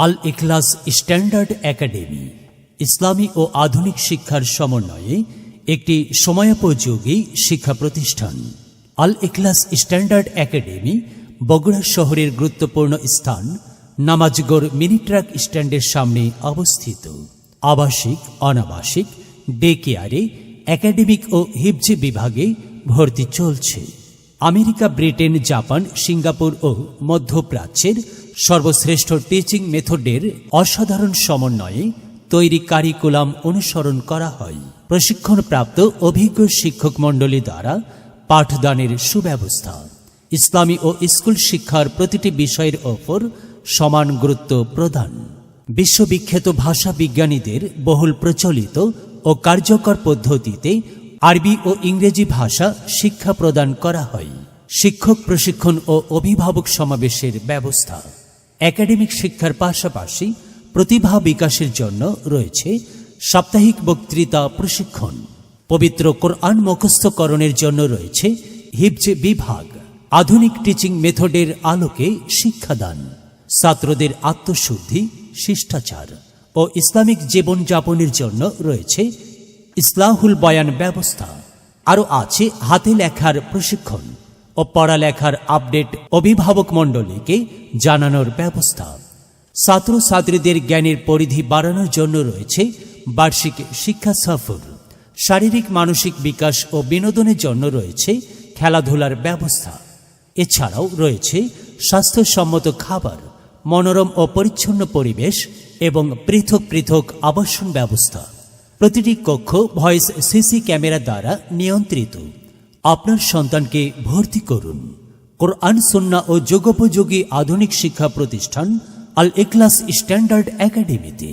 আল ইখলাস standard academy ইসলামী ও আধুনিক শিক্ষার সমন্বয়ে একটি সময়োপযোগী শিক্ষা প্রতিষ্ঠান। আল ইখলাস স্ট্যান্ডার্ড একাডেমি বগুড়া শহরের গুরুত্বপূর্ণ স্থান নামাজগড় মিনি ট্রাক স্ট্যান্ডের সামনে অবস্থিত। আবাসিক, অনাবাসিক, ডে কেয়ারে, একাডেমিক ও হিফজ বিভাগে ভর্তি চলছে। আমেরিকা, ব্রিটেন, জাপান, সিঙ্গাপুর ও মধ্যপ্রাচ্যের সর্বশ্রেষ্ঠ টিচিং মেথডের অসাধারণ সমন্বয়ে তৈরি কারিকুলাম অনুসরণ করা হয়। প্রশিক্ষণপ্রাপ্ত অভিজ্ঞ শিক্ষক মণ্ডলী দ্বারা পাঠদানের সুব্যবস্থা। ইসলামী ও স্কুল শিক্ষার প্রতিটি বিষয়ের ওপর সমান গুরুত্ব প্রদান। বিশ্ববিখ্যাত ভাষা বিজ্ঞানীদের বহুল প্রচলিত ও কার্যকর পদ্ধতিতে আরবি ও ইংরেজি ভাষা শিক্ষা প্রদান করা হয়। শিক্ষক প্রশিক্ষণ ও অভিভাবক সমাবেশের ব্যবস্থা। একাডেমিক শিক্ষার পাশাপাশি প্রতিভা বিকাশের জন্য রয়েছে সাপ্তাহিক বক্তৃতা প্রশিক্ষণ। পবিত্র কোরআন মুখস্থকরণের জন্য রয়েছে হিফজ বিভাগ। আধুনিক টিচিং মেথডের আলোকে শিক্ষাদান। ছাত্রদের আত্মশুদ্ধি, শিষ্টাচার ও ইসলামিক জীবনযাপনের জন্য রয়েছে ইসলাহুল বয়ান ব্যবস্থা। আরও আছে হাতে লেখার প্রশিক্ষণ ও পড়ালেখার আপডেট অভিভাবক মণ্ডলীকে জানানোর ব্যবস্থা। ছাত্রছাত্রীদের জ্ঞানের পরিধি বাড়ানোর জন্য রয়েছে বার্ষিক শিক্ষা সফর। শারীরিক মানসিক বিকাশ ও বিনোদনের জন্য রয়েছে খেলাধুলার ব্যবস্থা। এছাড়াও রয়েছে স্বাস্থ্যসম্মত খাবার, মনোরম ও পরিচ্ছন্ন পরিবেশ এবং পৃথক পৃথক আবাসন ব্যবস্থা। প্রতিটি কক্ষ ভয়েস সিসি ক্যামেরা দ্বারা নিয়ন্ত্রিত। আপনার সন্তানকে ভর্তি করুন কোরআন, সুন্নাহ ও যুগোপযোগী আধুনিক শিক্ষা প্রতিষ্ঠান আল ইখলাস স্ট্যান্ডার্ড একাডেমিতে।